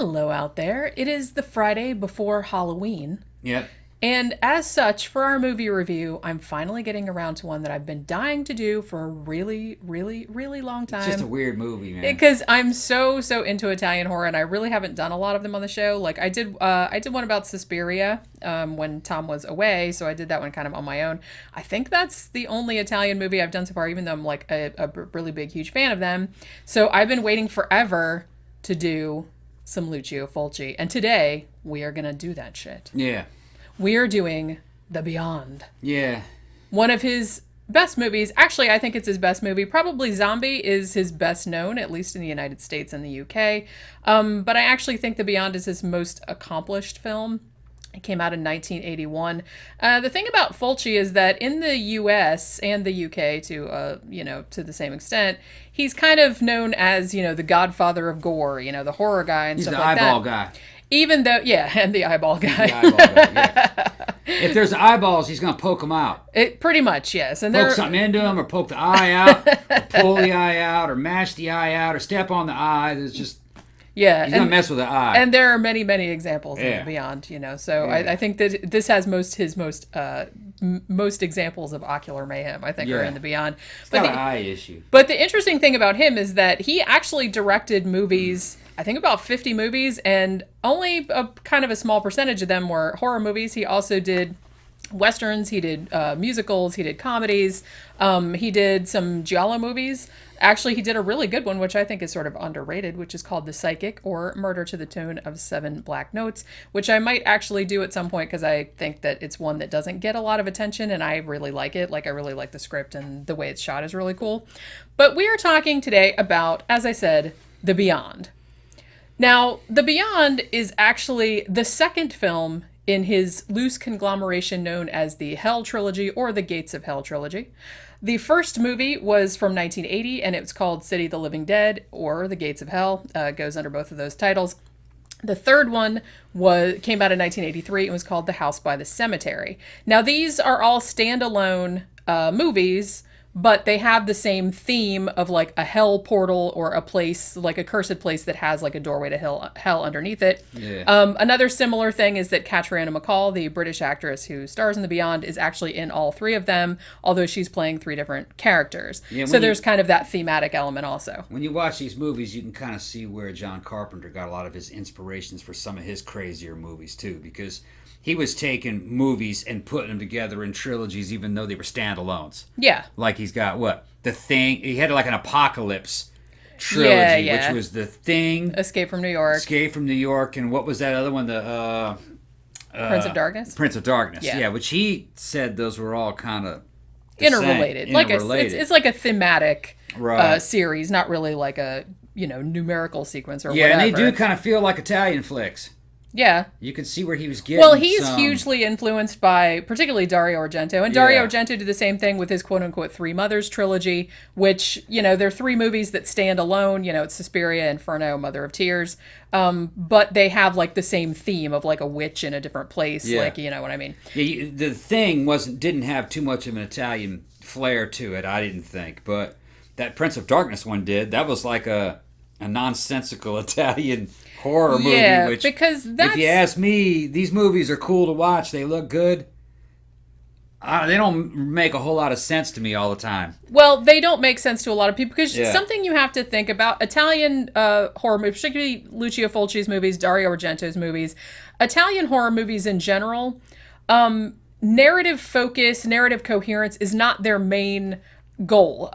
Hello out there. It is the Friday before Halloween. Yep. And as such, for our movie review, I'm finally getting around to one that I've been dying to do for a really, really, really long time. It's just a weird movie, man. Because I'm so into Italian horror, and I really haven't done a lot of them on the show. Like I did one about Suspiria when Thomm was away, so I did that one kind of on my own. I think that's the only Italian movie I've done so far, even though I'm like a really big, huge fan of them. So I've been waiting forever to do some Lucio Fulci, and today we are gonna do that shit. Yeah. We are doing The Beyond. Yeah. One of his best movies. Actually, I think it's his best movie. Probably Zombie is his best known, at least in the United States and the UK. But I actually think The Beyond is his most accomplished film. It came out in 1981. The thing about Fulci is that in the US and the UK, to the same extent, he's kind of known as, the godfather of gore, the horror guy and stuff like that. He's the eyeball guy. Even though, and the eyeball guy. The eyeball guy, yeah. If there's eyeballs, he's going to poke them out. Pretty much, yes. And poke something into them, or poke the eye out, or pull the eye out, or mash the eye out, or step on the eye. There's just... Yeah. He's going to mess with the eye. And there are many, many examples in The Beyond, So yeah. I think that this has his most examples of ocular mayhem, I think, are in The Beyond. It's got an eye issue. But the interesting thing about him is that he actually directed movies, I think about 50 movies, and only a kind of a small percentage of them were horror movies. He also did Westerns, he did musicals, he did comedies, he did some giallo movies. Actually, he did a really good one, which I think is sort of underrated, which is called The Psychic, or Murder to the Tune of 7 Black Notes, which I might actually do at some point because I think that it's one that doesn't get a lot of attention, and I really like it. Like, I really like the script, and the way it's shot is really cool. But we are talking today about, as I said, The Beyond. Now, The Beyond is actually the second film in his loose conglomeration known as the Hell Trilogy or the Gates of Hell Trilogy. The first movie was from 1980, and it was called City of the Living Dead or The Gates of Hell. It goes under both of those titles. The third one came out in 1983 and was called The House by the Cemetery. Now, these are all standalone movies, but they have the same theme of like a hell portal or a place, like a cursed place that has like a doorway to hell underneath it. Yeah. Another similar thing is that Catriona MacColl, the British actress who stars in The Beyond, is actually in all three of them, although she's playing 3 different characters. Yeah, so there's kind of that thematic element also. When you watch these movies, you can kind of see where John Carpenter got a lot of his inspirations for some of his crazier movies too, because he was taking movies and putting them together in trilogies, even though they were standalones. Yeah. Like he's got The Thing. He had like an apocalypse trilogy, which was The Thing, Escape from New York, and what was that other one? The Prince of Darkness. Prince of Darkness. Yeah, which he said those were all kind of interrelated. Like it's like a thematic series, not really like a numerical sequence or whatever. Yeah, and they do kind of feel like Italian flicks. Yeah. You can see where he was getting. Well, he's hugely influenced by particularly Dario Argento. And Dario Argento did the same thing with his quote-unquote Three Mothers trilogy, which, they're 3 movies that stand alone. It's Suspiria, Inferno, Mother of Tears. But they have, like, the same theme of, like, a witch in a different place. Yeah. Like, you know what I mean? Yeah, The Thing didn't have too much of an Italian flair to it, I didn't think. But that Prince of Darkness one did. That was like a nonsensical Italian horror movie, which, because if you ask me, these movies are cool to watch. They look good. They don't make a whole lot of sense to me all the time. Well, they don't make sense to a lot of people because something you have to think about, Italian horror movies, particularly Lucio Fulci's movies, Dario Argento's movies, Italian horror movies in general, narrative focus, narrative coherence is not their main goal.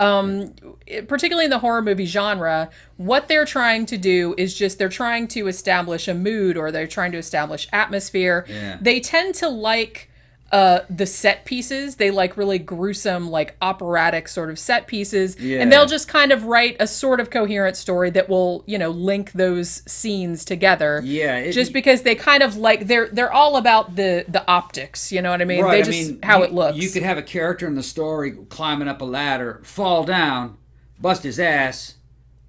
Particularly in the horror movie genre, what they're trying to do is they're trying to establish a mood, or they're trying to establish atmosphere. Yeah. They tend to like the set pieces. They like really gruesome, like operatic sort of set pieces. Yeah. And they'll just kind of write a sort of coherent story that will, link those scenes together. Yeah. Just because they kind of like, they're all about the optics, you know what I mean? Right. How it looks. You could have a character in the story climbing up a ladder, fall down, bust his ass,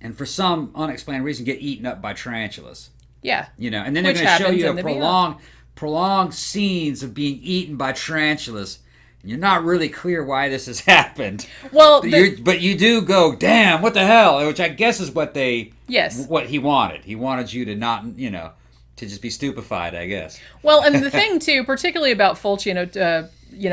and for some unexplained reason get eaten up by tarantulas. Yeah. And then they're going to show you a prolonged scenes of being eaten by tarantulas, you're not really clear why this has happened. Well, but you do go, damn, what the hell? Which I guess is what yes, what he wanted. He wanted you to not, to just be stupefied, I guess. Well, and the thing too, particularly about Fulci,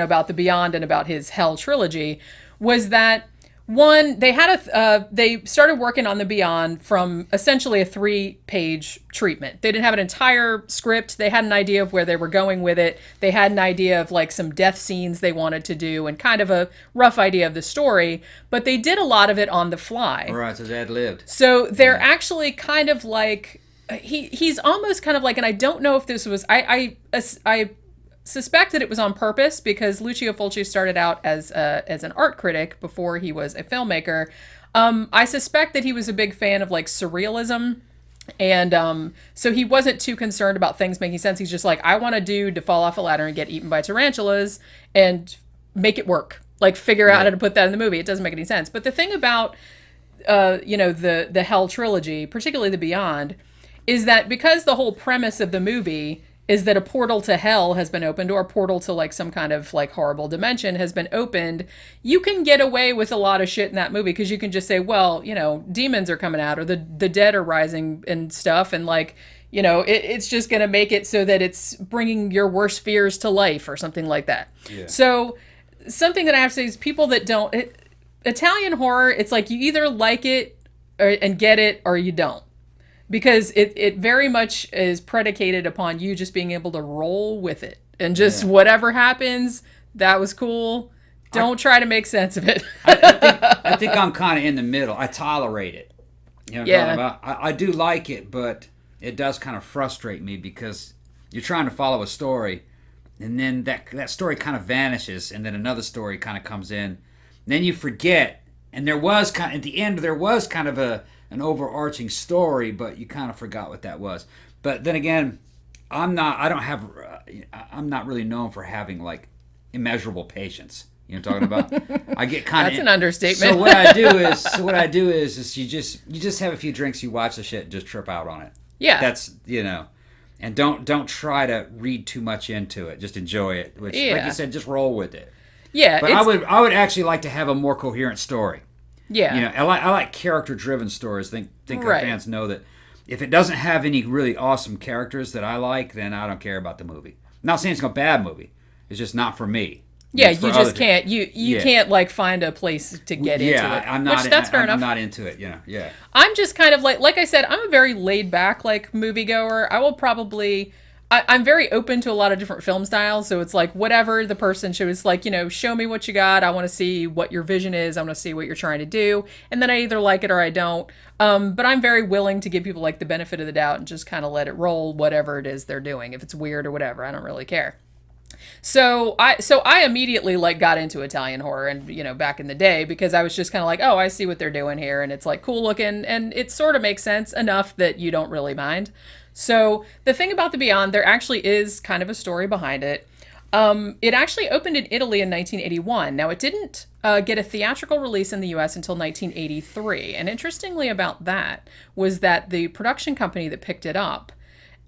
about the Beyond and about his Hell trilogy, was that one, they started working on the Beyond from essentially a 3-page treatment. They didn't have an entire script. They had an idea of where they were going with it. They had an idea of like some death scenes they wanted to do and kind of a rough idea of the story, but they did a lot of it on the fly. Right, so they ad-libbed. So they're actually kind of like, he's almost kind of like, and I don't know if this was, I suspect that it was on purpose because Lucio Fulci started out as an art critic before he was a filmmaker. I suspect that he was a big fan of like surrealism, and so he wasn't too concerned about things making sense. He's just like, I want a dude to fall off a ladder and get eaten by tarantulas and make it work. Like figure out how to put that in the movie. It doesn't make any sense. But the thing about the Hell trilogy, particularly the Beyond, is that because the whole premise of the movie is that a portal to hell has been opened, or a portal to like some kind of like horrible dimension has been opened, you can get away with a lot of shit in that movie because you can just say, well, demons are coming out or the dead are rising and stuff, and like, it's just going to make it so that it's bringing your worst fears to life or something like that. Yeah. So something that I have to say is people that don't, Italian horror, it's like you either like it and get it or you don't. Because it very much is predicated upon you just being able to roll with it. And just whatever happens, that was cool. Don't try to make sense of it. I think I'm kind of in the middle. I tolerate it. You know what I'm talking about? I do like it, but it does kind of frustrate me because you're trying to follow a story, and then that story kind of vanishes, and then another story kind of comes in. And then you forget, and at the end, there was kind of an overarching story, but you kind of forgot what that was. But then again, I'm not really known for having like immeasurable patience. You know what I'm talking about? I get kind of That's an understatement. So what I do is you just have a few drinks, you watch the shit, and just trip out on it. Yeah. That's and don't try to read too much into it. Just enjoy it. Which, like you said, just roll with it. Yeah. But I would actually like to have a more coherent story. Yeah. I like character-driven stories. Think our fans know that if it doesn't have any really awesome characters that I like, then I don't care about the movie. I'm not saying it's a bad movie. It's just not for me. Yeah, you just can't. You can't like find a place to get into it. I'm not. That's fair enough. I'm not into it. Yeah. I'm just kind of like I said, I'm a very laid back like moviegoer. I will probably. I'm very open to a lot of different film styles, so it's like whatever the person shows, like, show me what you got. I want to see what your vision is. I want to see what you're trying to do, and then I either like it or I don't. But I'm very willing to give people like the benefit of the doubt and just kind of let it roll, whatever it is they're doing. If it's weird or whatever, I don't really care. So I immediately like got into Italian horror, and back in the day, because I was just kind of like, oh, I see what they're doing here, and it's like cool looking, and it sort of makes sense enough that you don't really mind. So the thing about the Beyond, there actually is kind of a story behind it. It actually opened in Italy in 1981. Now, it didn't get a theatrical release in the U.S. until 1983. And interestingly about that was that the production company that picked it up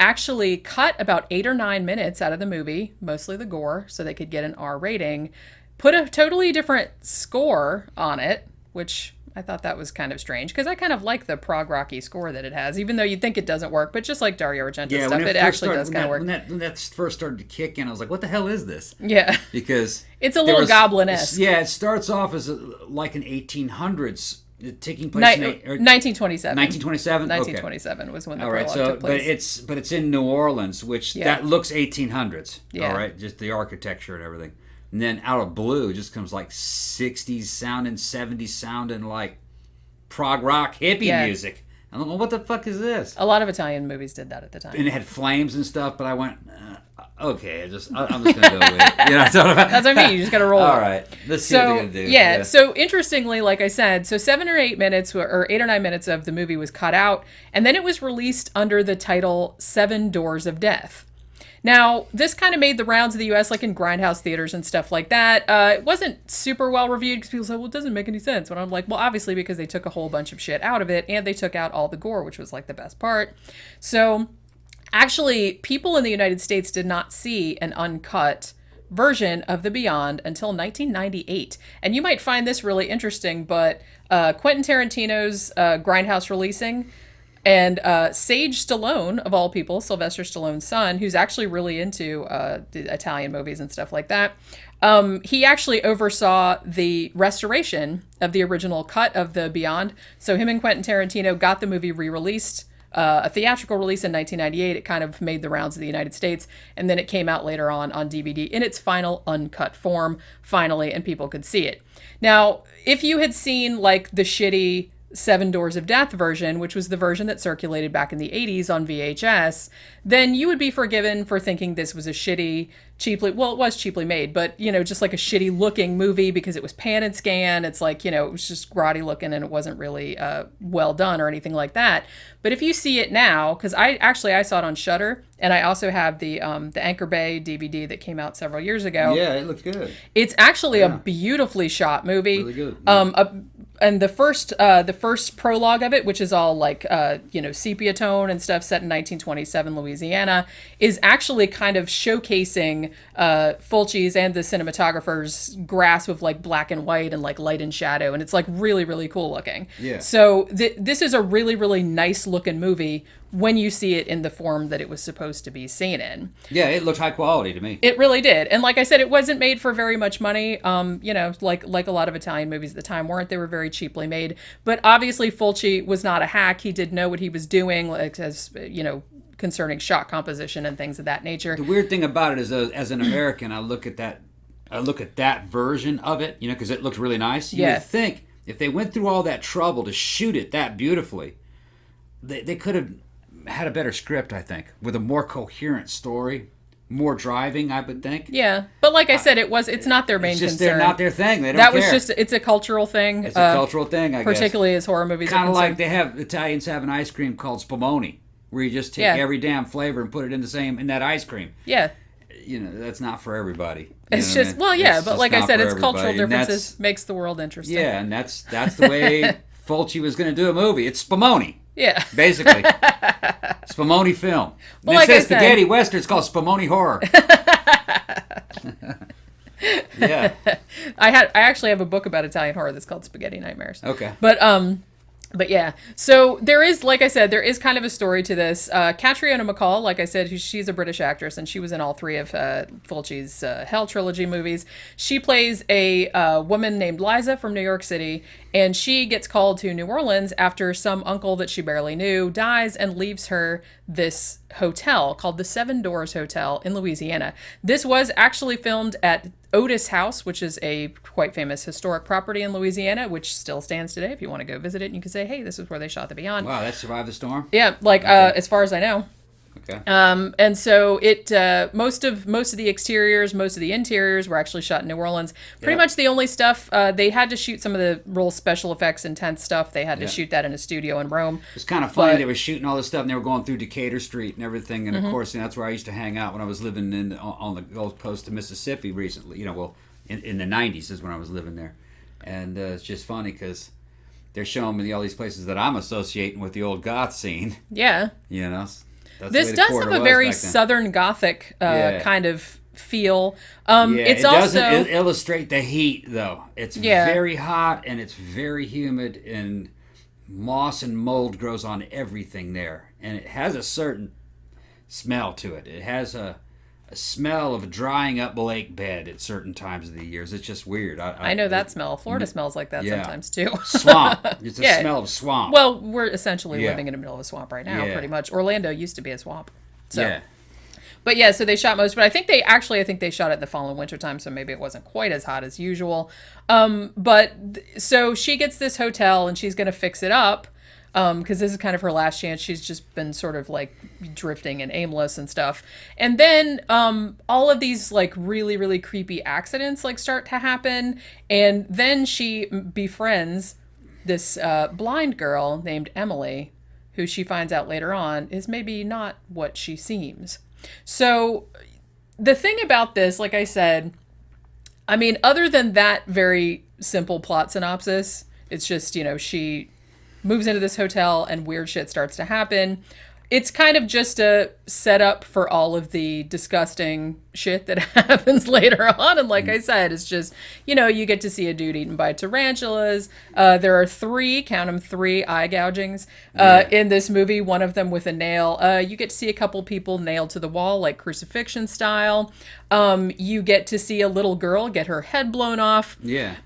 actually cut about 8 or 9 minutes out of the movie, mostly the gore, so they could get an R rating, put a totally different score on it, which I thought that was kind of strange because I kind of like the prog rocky score that it has, even though you'd think it doesn't work, but just like Dario Argento stuff, it actually does kind of work. When that first started to kick in, I was like, what the hell is this? Yeah. Because it's a little goblin-esque. Yeah, it starts off as like an 1800s taking place in 1927. 1927? 1927 was when the prologue took place. But it's in New Orleans, which that looks 1800s. Yeah. All right, just the architecture and everything. And then out of blue just comes like 60s sounding, 70s sounding like prog rock hippie music. I'm like, well, what the fuck is this? A lot of Italian movies did that at the time. And it had flames and stuff, but I went, okay, I'm just going to go with it. You know what I'm talking about? That's what I mean. You just got to roll All right. Let's see what they're going to do. Yeah, so interestingly, like I said, so 7 or 8 minutes or 8 or 9 minutes of the movie was cut out, and then it was released under the title Seven Doors of Death. Now, this kind of made the rounds of the U.S., like in grindhouse theaters and stuff like that. It wasn't super well reviewed because people said, well, it doesn't make any sense. But I'm like, well, obviously because they took a whole bunch of shit out of it, and they took out all the gore, which was like the best part. So actually, people in the United States did not see an uncut version of The Beyond until 1998. And you might find this really interesting, but Quentin Tarantino's Grindhouse Releasing, and Sage Stallone, of all people, Sylvester Stallone's son, who's actually really into the Italian movies and stuff like that, he actually oversaw the restoration of the original cut of The Beyond. So him and Quentin Tarantino got the movie re-released, a theatrical release in 1998. It kind of made the rounds of the United States, and then it came out later on DVD in its final uncut form, finally, and people could see it. Now, if you had seen like the shitty Seven Doors of Death version, which was the version that circulated back in the 80s on VHS, then you would be forgiven for thinking this was a shitty, cheaply, well, it was cheaply made, but, you know, just like a shitty looking movie because it was pan and scan. It's like, you know, it was just grotty looking and it wasn't really well done or anything like that. But if you see it now, because I saw it on Shudder, and I also have the Anchor Bay DVD that came out several years ago. Yeah, it looks good. It's actually a beautifully shot movie. Really good. Yeah. And the first prologue of it, which is all like sepia tone and stuff, set in 1927 Louisiana, is actually kind of showcasing Fulci's and the cinematographer's grasp of like black and white and like light and shadow, and it's like really, really cool looking. Yeah. So this is a really, really nice looking movie when you see it in the form that it was supposed to be seen in. Yeah, it looked high quality to me. It really did. And like I said, it wasn't made for very much money. Like a lot of Italian movies at the time weren't. They were very cheaply made. But obviously Fulci was not a hack. He did know what he was doing, like, as concerning shot composition and things of that nature. The weird thing about it is, as an American, I look at that version of it, because it looked really nice. You would think if they went through all that trouble to shoot it that beautifully, they could have had a better script, I think, with a more coherent story, more driving, I would think. Yeah, but like I said, it's not their main concern. They're not their thing. They don't that care. Was just, it's a cultural thing. It's a cultural thing, I guess. Particularly as horror movies kind of like Italians have an ice cream called spumoni, where you just take every damn flavor and put it in that ice cream. Yeah. That's not for everybody. It's just, but like I said, it's cultural differences makes the world interesting. Yeah, and that's the way Fulci was going to do a movie. It's spumoni. Yeah. Basically. Spumoni film. Well, like it says spaghetti western. It's called Spumoni horror. Yeah. I actually have a book about Italian horror that's called Spaghetti Nightmares. Okay. But yeah, so there is, like I said, there is kind of a story to this. Catriona MacColl, like I said, she's a British actress, and she was in all three of Fulci's Hell trilogy movies. She plays a woman named Liza from New York City, and she gets called to New Orleans after some uncle that she barely knew dies and leaves her this hotel called the Seven Doors Hotel in Louisiana. This was actually filmed at Otis House, which is a quite famous historic property in Louisiana, which still stands today. If you want to go visit it, and you can say, hey, this is where they shot The Beyond. Wow, that survived the storm? Yeah, as far as I know. Okay. And so it most of the exteriors, most of the interiors were actually shot in New Orleans. Pretty much the only stuff they had to shoot some of the real special effects, intense stuff. They had to shoot that in a studio in Rome. It's kind of funny. They were shooting all this stuff, and they were going through Decatur Street and everything. And of course, that's where I used to hang out when I was living on the Gulf Coast of Mississippi recently. In the '90s is when I was living there, and it's just funny because they're showing me all these places that I'm associating with the old goth scene. Yeah. This does have a very Southern Gothic kind of feel. It doesn't illustrate the heat, though. It's very hot, and it's very humid, and moss and mold grows on everything there. And it has a certain smell to it. It has a smell of drying up lake bed at certain times of the years. It's just weird. I know that smell. Florida smells like that sometimes too. Swamp. It's a smell of swamp. Well, we're essentially living in the middle of a swamp right now, pretty much. Orlando used to be a swamp. So. But yeah, so they shot most, but I think they shot it in the fall and winter time, so maybe it wasn't quite as hot as usual. So she gets this hotel and she's going to fix it up. Because this is kind of her last chance. She's just been sort of like drifting and aimless and stuff. And then all of these like really, really creepy accidents like start to happen. And then she befriends this blind girl named Emily, who she finds out later on is maybe not what she seems. So the thing about this, like I said, I mean, other than that very simple plot synopsis, it's just, she moves into this hotel and weird shit starts to happen. it's kind of just a setup for all of the disgusting shit that happens later on. And like I said, it's just, you get to see a dude eaten by tarantulas. There are count them, three eye gougings in this movie, one of them with a nail. You get to see a couple people nailed to the wall, like crucifixion style. You get to see a little girl get her head blown off. Yeah.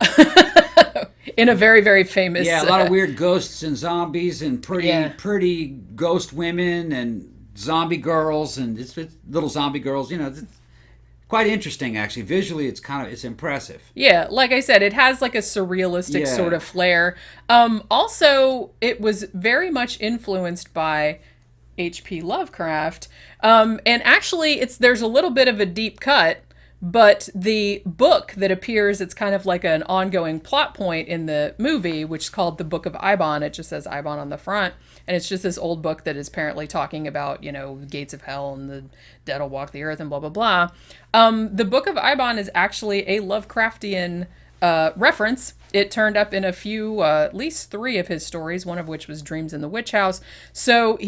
In a very, very famous... Yeah, a lot of weird ghosts and zombies and pretty ghost women and zombie girls and it's little zombie girls. It's quite interesting, actually. Visually, it's impressive. Yeah, like I said, it has like a surrealistic sort of flair. Also, it was very much influenced by H.P. Lovecraft. And actually, there's a little bit of a deep cut. But the book that appears, it's kind of like an ongoing plot point in the movie, which is called The Book of Eibon. It just says Eibon on the front. And it's just this old book that is apparently talking about, gates of hell and the dead will walk the earth and blah, blah, blah. The Book of Eibon is actually a Lovecraftian reference. It turned up in a few, at least 3 of his stories, one of which was Dreams in the Witch House. So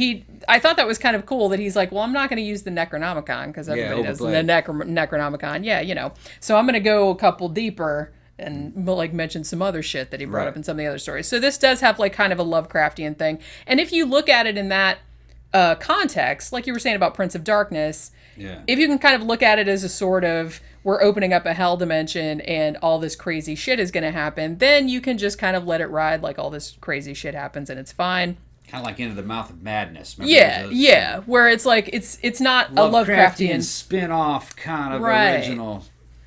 I thought that was kind of cool that he's like, well, I'm not going to use the Necronomicon because everybody knows the Necronomicon. Yeah, So I'm going to go a couple deeper and like mention some other shit that he brought up in some of the other stories. So this does have like kind of a Lovecraftian thing. And if you look at it in that context, like you were saying about Prince of Darkness, if you can kind of look at it as a sort of, we're opening up a hell dimension and all this crazy shit is going to happen, then you can just kind of let it ride like all this crazy shit happens and it's fine. Kind of like Into the Mouth of Madness. Remember where it's like, it's not a Lovecraftian spin-off kind of original.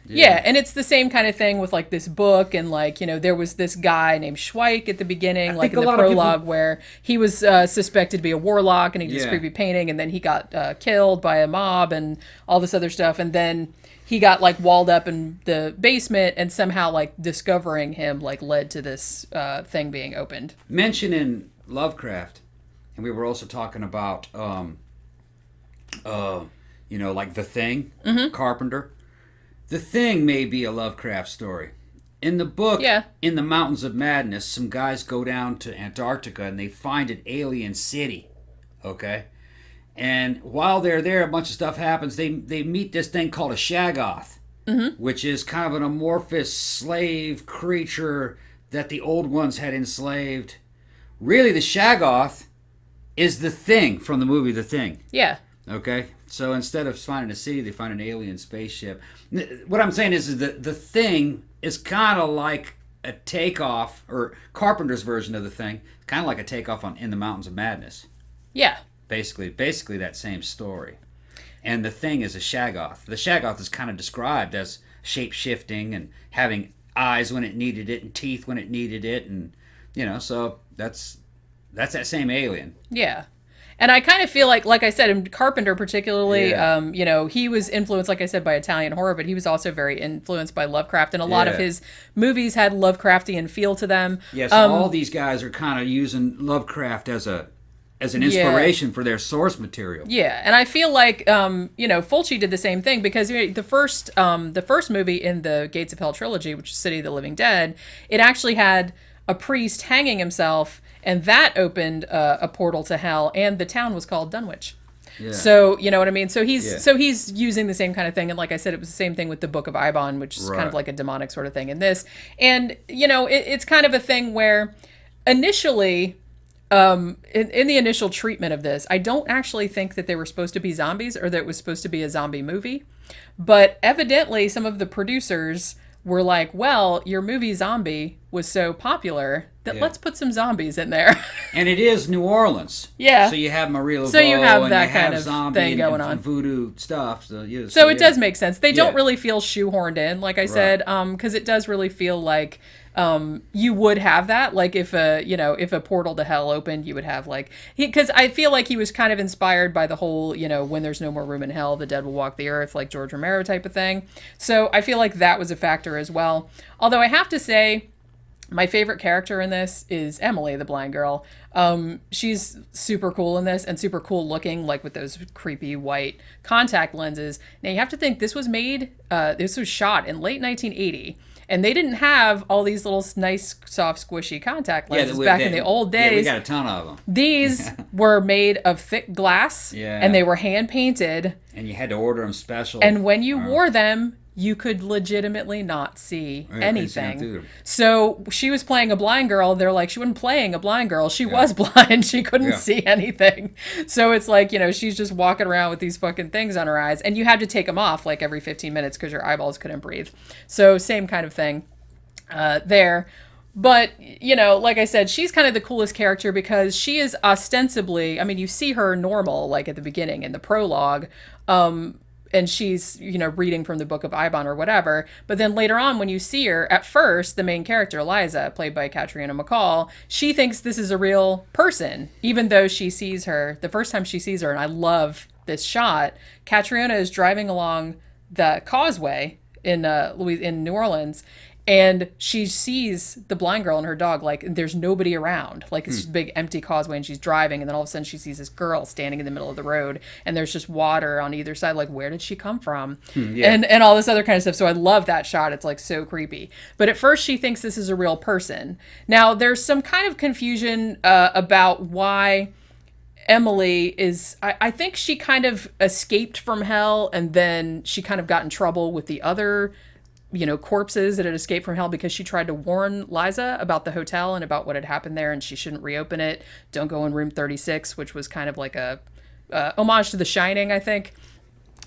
Yeah, and it's the same kind of thing with like this book and like, there was this guy named Schweik at the beginning, like in the prologue where he was suspected to be a warlock and he did this creepy painting and then he got killed by a mob and all this other stuff and then he got like walled up in the basement and somehow like discovering him like led to this thing being opened. Mentioning Lovecraft, and we were also talking about like The Thing, Carpenter. The Thing may be a Lovecraft story. In the book, In the Mountains of Madness, some guys go down to Antarctica and they find an alien city. Okay? And while they're there, a bunch of stuff happens. They meet this thing called a Shaggoth, which is kind of an amorphous slave creature that the old ones had enslaved. Really, the Shaggoth is the Thing from the movie The Thing. Yeah. Okay? So instead of finding a city, they find an alien spaceship. What I'm saying is that The Thing is kind of like a takeoff, or Carpenter's version of The Thing, kind of like a takeoff on In the Mountains of Madness. Yeah. Basically that same story. And The Thing is a Shaggoth. The Shaggoth is kind of described as shape-shifting and having eyes when it needed it and teeth when it needed it. And, so that's that same alien. Yeah. And I kind of feel like I said, in Carpenter particularly, he was influenced, like I said, by Italian horror, but he was also very influenced by Lovecraft. And a lot of his movies had Lovecraftian feel to them. Yeah, so all these guys are kind of using Lovecraft as an inspiration for their source material. Yeah, and I feel like Fulci did the same thing because the first movie in the Gates of Hell trilogy, which is City of the Living Dead, it actually had a priest hanging himself, and that opened a portal to hell, and the town was called Dunwich. Yeah. So you know what I mean. So he's using the same kind of thing, and like I said, it was the same thing with the Book of Eibon, which is kind of like a demonic sort of thing in this. And it's kind of a thing where initially. In the initial treatment of this, I don't actually think that they were supposed to be zombies or that it was supposed to be a zombie movie. But evidently, some of the producers were like, well, your movie Zombie was so popular that let's put some zombies in there. And it is New Orleans. Yeah. So you have Marie Laveau, so you have and that you kind have of zombie thing going on. And voodoo stuff. So it does make sense. They don't really feel shoehorned in, like I said, because it does really feel like you would have that, like if a portal to hell opened, you would have because I feel like he was kind of inspired by the whole, when there's no more room in hell, the dead will walk the earth, like George Romero type of thing. So I feel like that was a factor as well. Although I have to say, my favorite character in this is Emily, the blind girl. She's super cool in this and super cool looking, like with those creepy white contact lenses. Now you have to think this was shot in late 1980. And they didn't have all these little nice, soft, squishy contact lenses in the old days. Yeah, we got a ton of them. These were made of thick glass, and they were hand painted. And you had to order them special. And when you wore them, you could legitimately not see anything. So she was playing a blind girl. They're like, she wasn't playing a blind girl. She was blind. She couldn't see anything. So it's like, she's just walking around with these fucking things on her eyes. And you had to take them off like every 15 minutes because your eyeballs couldn't breathe. So same kind of thing there. But, like I said, she's kind of the coolest character because she is ostensibly, you see her normal, like at the beginning in the prologue, and she's, reading from the Book of Ibon or whatever. But then later on, when you see her, at first, the main character, Liza, played by Catriona MacColl, she thinks this is a real person, even though she sees her, the first time she sees her, and I love this shot, Catriona is driving along the causeway in New Orleans, and she sees the blind girl and her dog, like, there's nobody around. Like, it's just a big empty causeway, and she's driving, and then all of a sudden she sees this girl standing in the middle of the road, and there's just water on either side. Like, where did she come from? And all this other kind of stuff. So I love that shot. It's, like, so creepy. But at first she thinks this is a real person. Now, there's some kind of confusion about why Emily is... I think she kind of escaped from hell, and then she kind of got in trouble with the other... corpses that had escaped from hell because she tried to warn Liza about the hotel and about what had happened there, and she shouldn't reopen it. Don't go in room 36, which was kind of like a homage to The Shining, I think.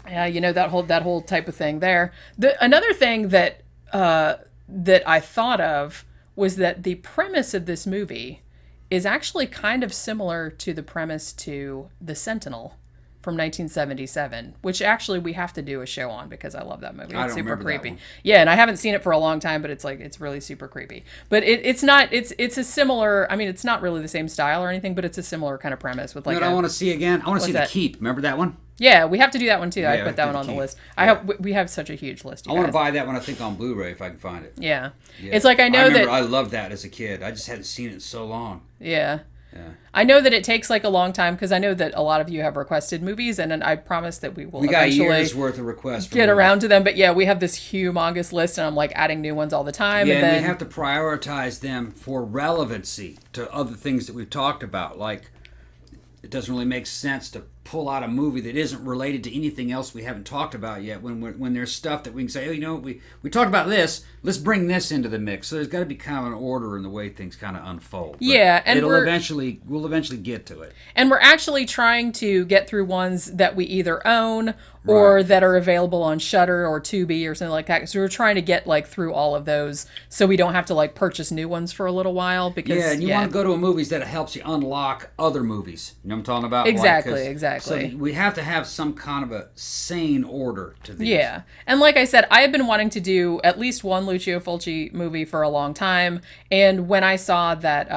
That whole type of thing there. Another thing that I thought of was that the premise of this movie is actually kind of similar to the premise to The Sentinel from 1977, which actually we have to do a show on because I love that movie. It's super creepy. Yeah, and I haven't seen it for a long time, but it's really super creepy. But it's a similar, it's not really the same style or anything, but it's a similar kind of premise with like I want to see again? I want to see The Keep. Remember that one? Yeah, we have to do that one too. I put that one on the list. We have such a huge list. I want to buy that one, I think, on Blu-ray if I can find it. Yeah. It's like I loved that as a kid. I just hadn't seen it in so long. Yeah. I know that it takes like a long time because I know that a lot of you have requested movies, and I promise that we will eventually years worth of requests get around to them. But yeah, we have this humongous list, and I'm like adding new ones all the time. Yeah, and then we have to prioritize them for relevancy to other things that we've talked about. Like, it doesn't really make sense to pull out a movie that isn't related to anything else we haven't talked about yet. When there's stuff that we can say, we talked about this, let's bring this into the mix. So there's got to be kind of an order in the way things kind of unfold. But yeah, and we'll eventually get to it. And we're actually trying to get through ones that we either own or that are available on Shudder or Tubi or something like that. So we're trying to get like through all of those so we don't have to like purchase new ones for a little while. Because and you want to go to a movies that helps you unlock other movies. You know what I'm talking about? Exactly. So we have to have some kind of a sane order to these. Yeah. And like I said, I have been wanting to do at least one Lucio Fulci movie for a long time. And when I saw that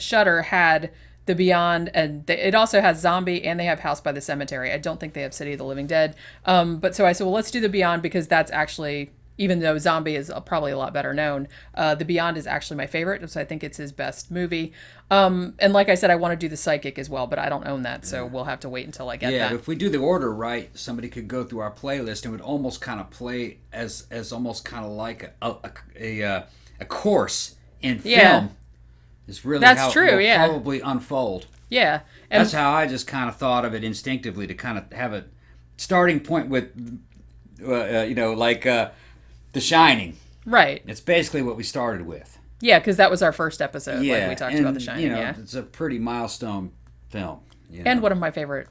Shudder had The Beyond, and it also has Zombie, and they have House by the Cemetery. I don't think they have City of the Living Dead. But so I said, well, let's do The Beyond because that's actually... Even though Zombie is probably a lot better known, The Beyond is actually my favorite, so I think it's his best movie. And like I said, I want to do The Psychic as well, but I don't own that, so we'll have to wait until I get that. Yeah, if we do the order right, somebody could go through our playlist and would almost kind of play as almost kind of like a course in film. Yeah. It's really That's how true, it will yeah. probably unfold. Yeah. And that's how I just kind of thought of it instinctively, to kind of have a starting point with, The Shining. Right. It's basically what we started with. Yeah, because that was our first episode when we talked about The Shining. It's a pretty milestone film. And one of my favorite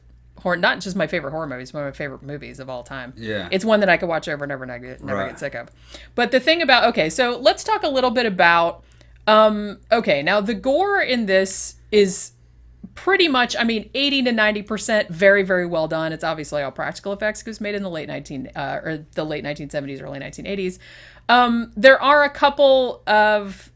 not just my favorite horror movies, one of my favorite movies of all time. Yeah. It's one that I could watch over and over and never get sick of. But the thing about, so let's talk a little bit about, now the gore in this is pretty much, 80 to 90% very, very well done. It's obviously all practical effects because it was made in the late 1970s, early 1980s. There are a couple of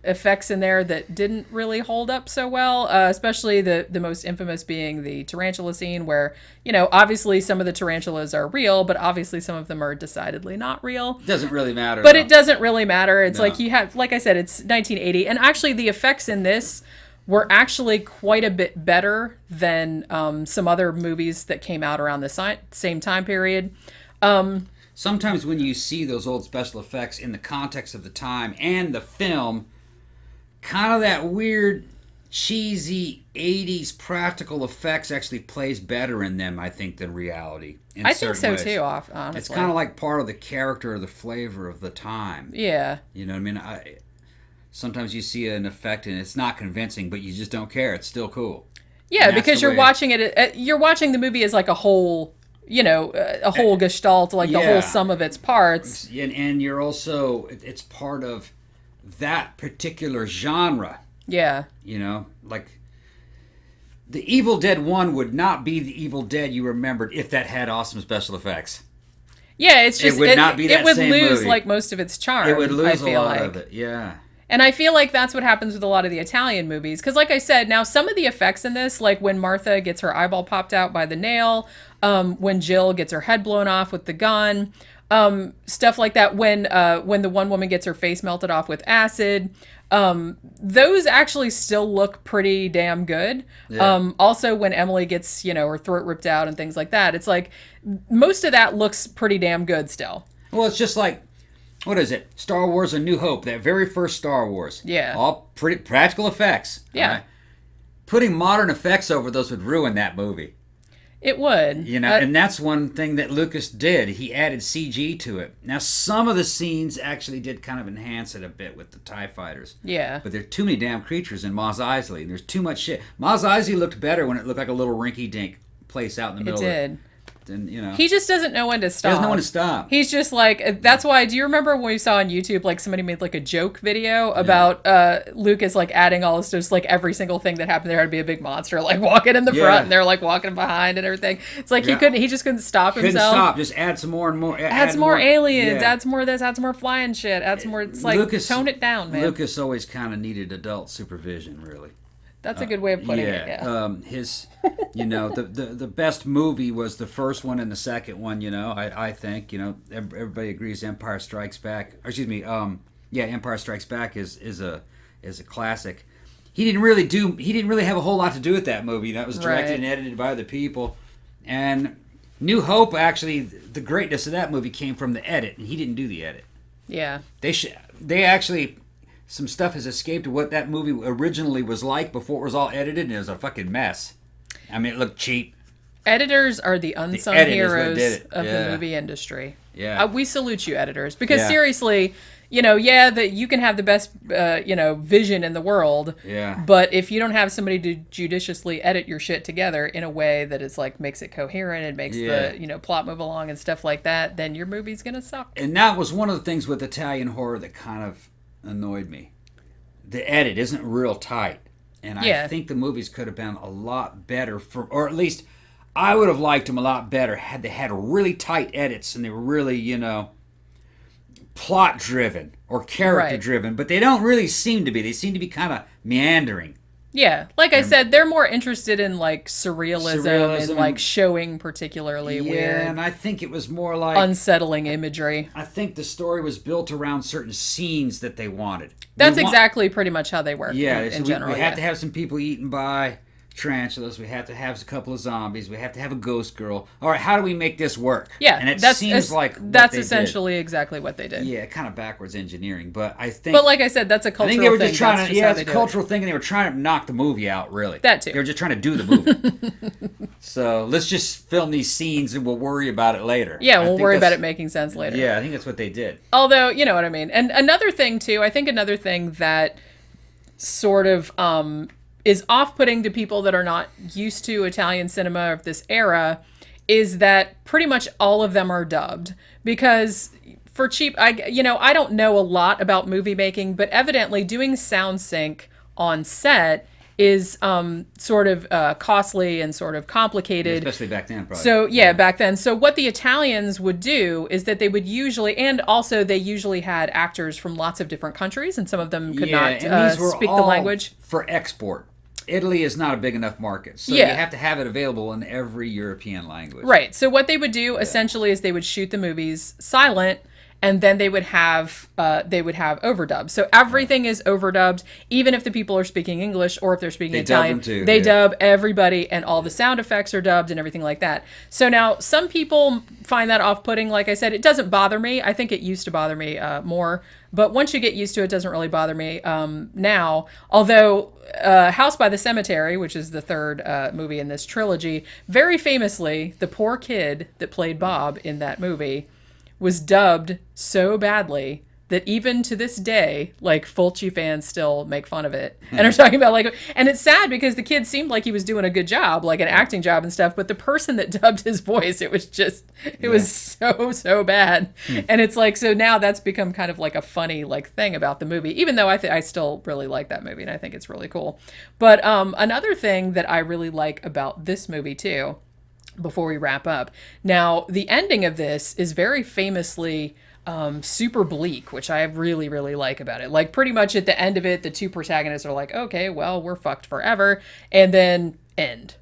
effects in there that didn't really hold up so well, especially the most infamous being the tarantula scene where, obviously some of the tarantulas are real, but obviously some of them are decidedly not real. It doesn't really matter. But it doesn't really matter. It's like you have, like I said, it's 1980. And actually the effects in this were actually quite a bit better than some other movies that came out around the same time period. sometimes when you see those old special effects in the context of the time and the film, kind of that weird, cheesy 80s practical effects actually plays better in them, I think, than reality. I think so ways. Too, honestly. It's kind of like part of the character or the flavor of the time. Yeah. You know what I mean? Sometimes you see an effect and it's not convincing, but you just don't care. It's still cool. Yeah, because you're watching it. You're watching the movie as like a whole, a whole gestalt, like the whole sum of its parts. And you're also, it's part of that particular genre. Yeah. Like the Evil Dead 1 would not be the Evil Dead you remembered if that had awesome special effects. Yeah, it's just, it would not be that it would same lose movie. Like most of its charm. It would lose a lot of it, yeah. And I feel like that's what happens with a lot of the Italian movies. Because like I said, now some of the effects in this, like when Martha gets her eyeball popped out by the nail, when Jill gets her head blown off with the gun, stuff like that, when the one woman gets her face melted off with acid, those actually still look pretty damn good. Yeah. Also when Emily gets, her throat ripped out and things like that, it's like most of that looks pretty damn good still. Well, it's just like, what is it? Star Wars: A New Hope, that very first Star Wars. Yeah. All pretty practical effects. Yeah. Right? Putting modern effects over those would ruin that movie. It would. And that's one thing that Lucas did. He added CG to it. Now, some of the scenes actually did kind of enhance it a bit with the TIE fighters. Yeah. But there are too many damn creatures in Mos Eisley. And there's too much shit. Mos Eisley looked better when it looked like a little rinky-dink place out in the middle of it. And, he just doesn't know when to stop. He doesn't know when to stop. He's just like, that's why, do you remember when we saw on YouTube, like somebody made like a joke video about Lucas like adding all this, just like every single thing that happened, there had to be a big monster like walking in the front and they're like walking behind and everything. It's like he just couldn't stop himself. Couldn't stop, just add some more and more. Add some more aliens, add some more of this, add some more flying shit, add some more, it's like, tone it down, man. Lucas always kind of needed adult supervision, really. That's a good way of putting it. Yeah. His, the best movie was the first one and the second one. I think everybody agrees. Empire Strikes Back. Or excuse me. Empire Strikes Back is a classic. He didn't really have a whole lot to do with that movie. That was directed and edited by other people. And New Hope, actually, the greatness of that movie came from the edit, and he didn't do the edit. Yeah. They actually. Some stuff has escaped of what that movie originally was like before it was all edited, and it was a fucking mess. I mean, it looked cheap. Editors are the unsung heroes of the movie industry. Yeah. We salute you, editors. Because seriously, that you can have the best, vision in the world. Yeah. But if you don't have somebody to judiciously edit your shit together in a way that is like makes it coherent and makes the, plot move along and stuff like that, then your movie's going to suck. And that was one of the things with Italian horror that kind of annoyed me. The edit isn't real tight, and I think the movies could have been a lot better or at least I would have liked them a lot better had they had really tight edits and they were really plot driven or character driven, but they don't really seem to be. They seem to be kind of meandering. Yeah, like I said, they're more interested in like surrealism and like showing particularly weird. Yeah, and I think it was more like unsettling imagery. I think the story was built around certain scenes that they wanted. That's exactly pretty much how they work. Yeah, in general. We have to have some people eaten by tarantulas. We have to have a couple of zombies. We have to have a ghost girl. All right, how do we make this work? Yeah, and it seems like that's essentially exactly what they did. Yeah, kind of backwards engineering, but I think. But like I said, that's a cultural thing. I think they were just trying to. Yeah, it's a cultural thing, and they were trying to knock the movie out. Really, that too. They were just trying to do the movie. So let's just film these scenes, and we'll worry about it later. Yeah, we'll worry about it making sense later. Yeah, I think that's what they did. Although, you know what I mean. And another thing too, I think another thing that sort of is off-putting to people that are not used to Italian cinema of this era is that pretty much all of them are dubbed. Because for cheap, I don't know a lot about movie making, but evidently doing sound sync on set is sort of costly and sort of complicated. Yeah, especially back then, probably. So, back then. So what the Italians would do is that they would usually, and also they usually had actors from lots of different countries, and some of them could not speak the language. For export. Italy is not a big enough market, so you have to have it available in every European language. Right. So what they would do essentially is they would shoot the movies silent, and then they would have overdubs. So everything is overdubbed, even if the people are speaking English or if they're speaking Italian. They dub everybody, and all the sound effects are dubbed and everything like that. So now some people find that off-putting. Like I said, it doesn't bother me. I think it used to bother me more, but once you get used to it, it doesn't really bother me now. Although House by the Cemetery, which is the third movie in this trilogy, very famously, the poor kid that played Bob in that movie was dubbed so badly that even to this day, like, Fulci fans still make fun of it and are talking about, like, and it's sad because the kid seemed like he was doing a good job, like an acting job and stuff, but the person that dubbed his voice, it was so bad. And it's like, so now that's become kind of like a funny, like, thing about the movie, even though I still really like that movie and I think it's really cool. But another thing that I really like about this movie too, before we wrap up, now the ending of this is very famously super bleak, which I really, really like about it. Like, pretty much at the end of it, the two protagonists are like, okay, well, we're fucked forever, and then end.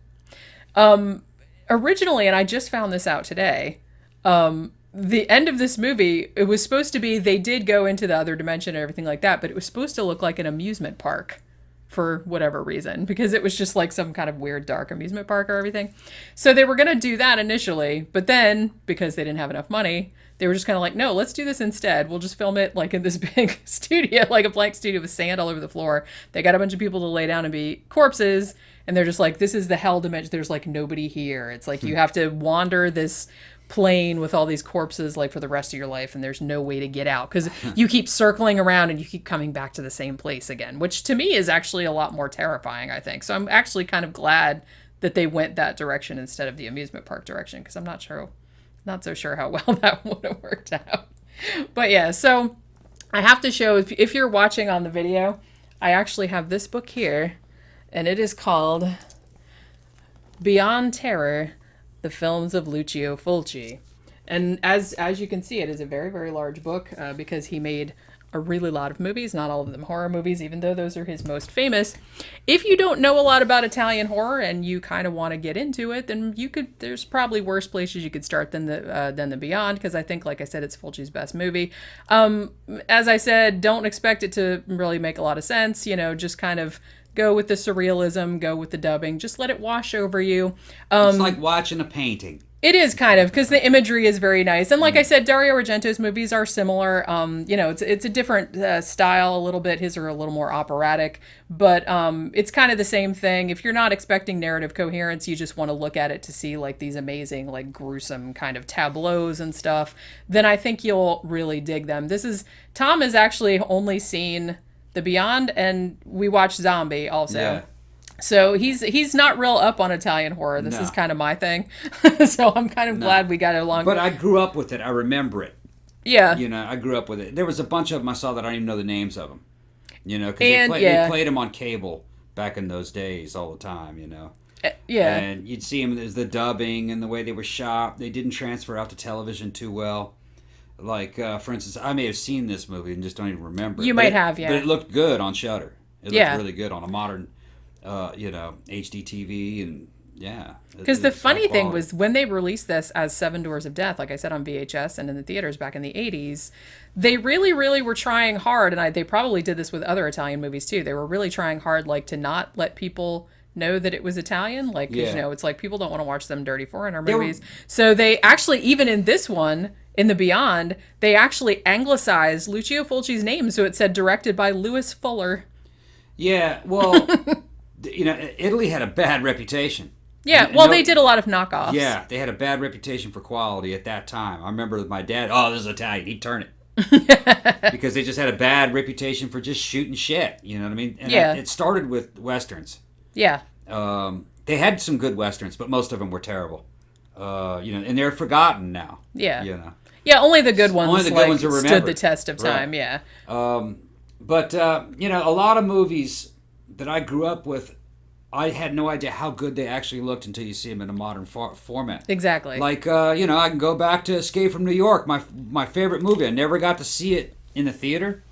Originally, and I just found this out today, the end of this movie, it was supposed to be, they did go into the other dimension and everything like that, but it was supposed to look like an amusement park for whatever reason, because it was just like some kind of weird dark amusement park or everything. So they were going to do that initially, but then, because they didn't have enough money, they were just kind of like, no, let's do this instead. We'll just film it like in this big studio, like a blank studio with sand all over the floor. They got a bunch of people to lay down and be corpses. And they're just like, this is the hell dimension. There's like nobody here. It's like you have to wander this plane with all these corpses like for the rest of your life. And there's no way to get out because you keep circling around and you keep coming back to the same place again, which to me is actually a lot more terrifying, I think. So I'm actually kind of glad that they went that direction instead of the amusement park direction, because I'm not so sure how well that would have worked out. But yeah, so I have to show, if you're watching on the video, I actually have this book here, and it is called Beyond Terror, The Films of Lucio Fulci. And as you can see, it is a very, very large book because he made a really lot of movies, not all of them horror movies, even though those are his most famous. If you don't know a lot about Italian horror and you kind of want to get into it, then there's probably worse places you could start than the Beyond, because I think, like I said, it's Fulci's best movie. As I said, don't expect it to really make a lot of sense, just kind of go with the surrealism, go with the dubbing, just let it wash over you. It's like watching a painting. It is kind of, because the imagery is very nice. And like I said, Dario Argento's movies are similar. It's a different style a little bit. His are a little more operatic, but it's kind of the same thing. If you're not expecting narrative coherence, you just want to look at it to see like these amazing, like gruesome kind of tableaus and stuff, then I think you'll really dig them. Thomm has actually only seen The Beyond, and we watched Zombie also. Yeah. So he's not real up on Italian horror. This is kind of my thing. So I'm kind of glad we got it along. But I grew up with it. I remember it. Yeah. I grew up with it. There was a bunch of them I saw that I don't even know the names of them. Because they played them on cable back in those days all the time, Yeah. And you'd see them as the dubbing and the way they were shot. They didn't transfer out to television too well. Like, for instance, I may have seen this movie and just don't even remember. You might have, yeah. But it looked good on Shudder. It looked really good on a modern... HD TV, and because the funny thing was when they released this as Seven Doors of Death, like I said, on VHS and in the theaters back in the 80s, they really, really were trying hard, and they probably did this with other Italian movies too. They were really trying hard, like, to not let people know that it was Italian, like, it's like people don't want to watch them dirty foreigner movies. So they actually, even in this one, in The Beyond, they actually anglicized Lucio Fulci's name, so it said directed by Louis Fuller. Yeah, well. Italy had a bad reputation. Yeah, they did a lot of knockoffs. Yeah, they had a bad reputation for quality at that time. I remember my dad, this is Italian, he'd turn it. Because they just had a bad reputation for just shooting shit, you know what I mean? And it started with Westerns. Yeah. They had some good Westerns, but most of them were terrible. And they're forgotten now. Yeah. Yeah, only the good ones, are remembered. Stood the test of time, right. But a lot of movies that I grew up with, I had no idea how good they actually looked until you see them in a modern format. Exactly. Like, I can go back to Escape from New York, my favorite movie. I never got to see it in the theater.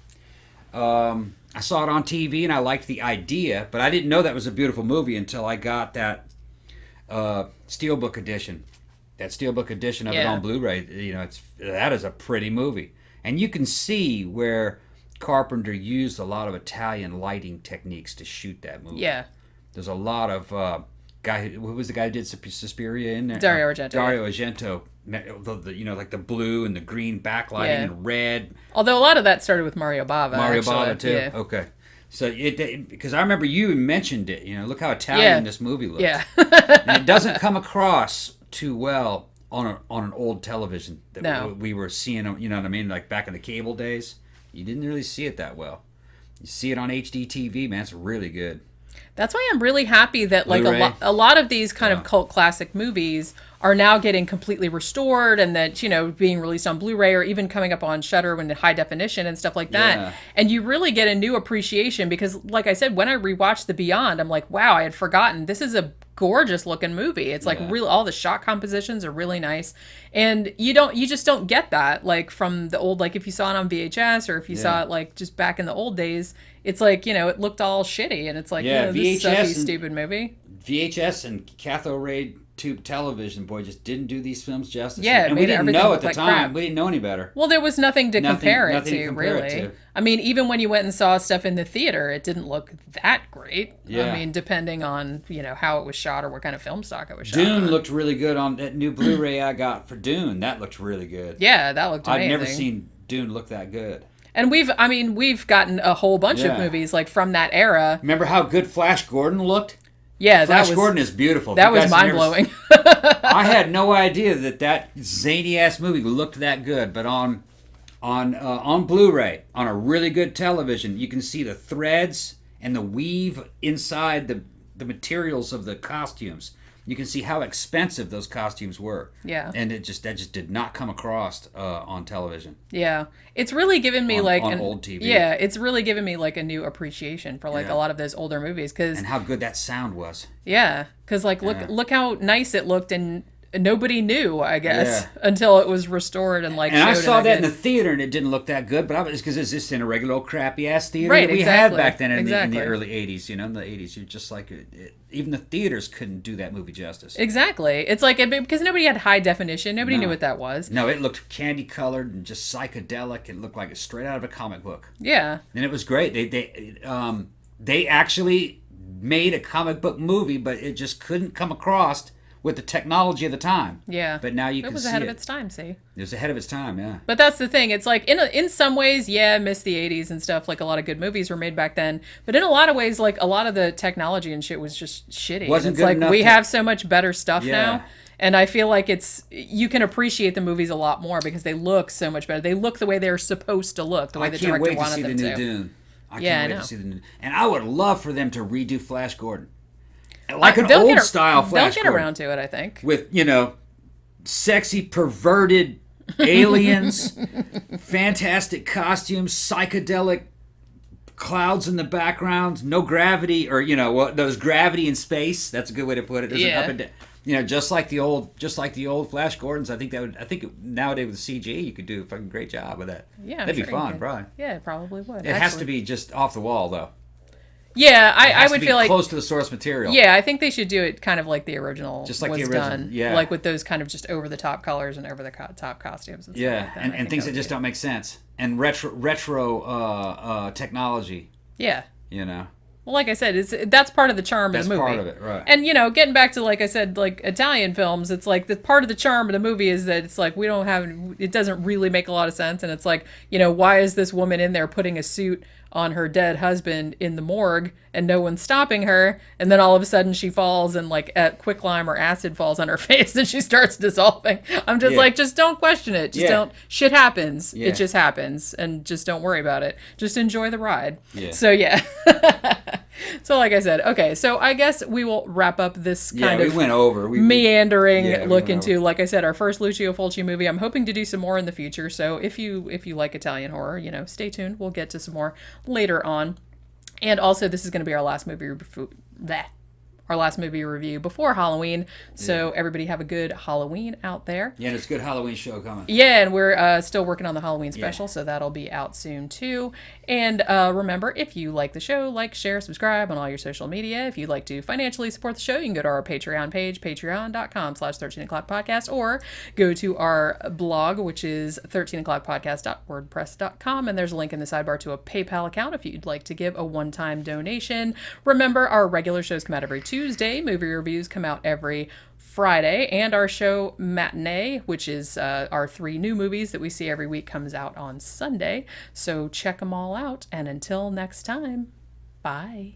I saw it on TV, and I liked the idea, but I didn't know that was a beautiful movie until I got that Steelbook edition. That Steelbook edition of it on Blu-ray. That is a pretty movie. And you can see where Carpenter used a lot of Italian lighting techniques to shoot that movie. Yeah. There's a lot of who was the guy who did Suspiria in there? Dario Argento. Dario Argento. Like the blue and the green backlighting and red. Although a lot of that started with Mario Bava. Bava too. Yeah. Okay. So because I remember you mentioned it. Look how Italian this movie looks. Yeah. And it doesn't come across too well on an old television that we were seeing. You know what I mean? Like back in the cable days, you didn't really see it that well. You see it on HD TV, man. It's really good. That's why I'm really happy that like a lot of these kind of cult classic movies are now getting completely restored, and that being released on Blu-ray or even coming up on Shudder in high definition and stuff like that. Yeah. And you really get a new appreciation because, like I said, when I rewatched The Beyond, I'm like, wow, I had forgotten this is a gorgeous looking movie. It's like really all the shot compositions are really nice, and you just don't get that like from the old, like if you saw it on VHS or if you saw it like just back in the old days. It's like, it looked all shitty, and it's like, this is a stupid movie. VHS and cathode ray tube television, boy, just didn't do these films justice. Yeah, and we didn't know at the time. Crap. We didn't know any better. Well, there was nothing to compare it to, really. I mean, even when you went and saw stuff in the theater, it didn't look that great. Yeah. I mean, depending on, how it was shot or what kind of film stock it was shot Dune on. looked really good on that new Blu-ray I got for Dune. That looked really good. Yeah, that looked amazing. I've never seen Dune look that good. And we've gotten a whole bunch of movies like from that era. Remember how good Flash Gordon looked? Yeah, Flash Gordon is beautiful. That was mind blowing. I had no idea that zany ass movie looked that good, but on Blu-ray, on a really good television, you can see the threads and the weave inside the materials of the costumes. You can see how expensive those costumes were. Yeah. And that just did not come across on television. Yeah. It's really given me on old TV. Yeah, it's really given me like a new appreciation for like a lot of those older movies and how good that sound was. Yeah, cuz like look how nice it looked, and nobody knew, I guess, until it was restored and like. And I saw that in the theater, and it didn't look that good. But it's because it's just in a regular old crappy ass theater that we had back then in the early '80s. In the '80s, you're just like even the theaters couldn't do that movie justice. Exactly, it's like because nobody had high definition, nobody knew what that was. No, it looked candy colored and just psychedelic. It looked like it's straight out of a comic book. Yeah, and it was great. They actually made a comic book movie, but it just couldn't come across with the technology of the time. Yeah. But now you can see it. It was ahead of its time, see? It was ahead of its time, yeah. But that's the thing. It's like, in some ways, miss the 80s and stuff. Like, a lot of good movies were made back then. But in a lot of ways, like, a lot of the technology and shit was just shitty. Wasn't good enough. We have so much better stuff now. And I feel like you can appreciate the movies a lot more because they look so much better. They look the way they're supposed to look, the way the director wanted them to. I can't wait to see the new Dune. I can't wait to see the new. And I would love for them to redo Flash Gordon. Like an old style Flash Gordon. They'll get around to it, I think. With, sexy, perverted aliens, fantastic costumes, psychedelic clouds in the background, no gravity, or, those gravity in space. That's a good way to put it. There's an up and down. Just like the old Flash Gordons. I think nowadays with CG you could do a fucking great job with that. Yeah, that'd be fun, probably. Yeah, it probably would. It has to be just off the wall though. Yeah, I would feel like close to the source material. Yeah, I think they should do it kind of like the original, just like was the original, done. Yeah, like with those kind of just over the top colors and over the top costumes. And stuff like that. and things that just don't make sense, and retro technology. Yeah, Well, like I said, that's part of the charm of the movie. That's part of it, right? And getting back to like I said, like Italian films, it's like the part of the charm of the movie is that it's like it doesn't really make a lot of sense, and it's like why is this woman in there putting a suit on her dead husband in the morgue and no one's stopping her, and then all of a sudden she falls and like quicklime or acid falls on her face and she starts dissolving. I'm just like, just don't question it. Just don't. Shit happens. It just happens, and just don't worry about it. Just enjoy the ride. So so like I said, okay, so I guess we will wrap up this kind of meandering look into, like I said, our first Lucio Fulci movie. I'm hoping to do some more in the future, so if you like Italian horror, stay tuned. We'll get to some more later on. And also, this is going to be our last movie review. our last movie review before Halloween. So everybody have a good Halloween out there. Yeah, and it's a good Halloween show coming. Yeah, and we're still working on the Halloween special, so that'll be out soon too. And remember, if you like the show, like, share, subscribe on all your social media. If you'd like to financially support the show, you can go to our Patreon page, patreon.com/13o'clockpodcast, or go to our blog, which is 13o'clockpodcast.wordpress.com, and there's a link in the sidebar to a PayPal account if you'd like to give a one-time donation. Remember, our regular shows come out every Tuesday. Movie reviews come out every Friday, and our show Matinee, which is our 3 new movies that we see every week, comes out on Sunday. So check them all out, and until next time, bye.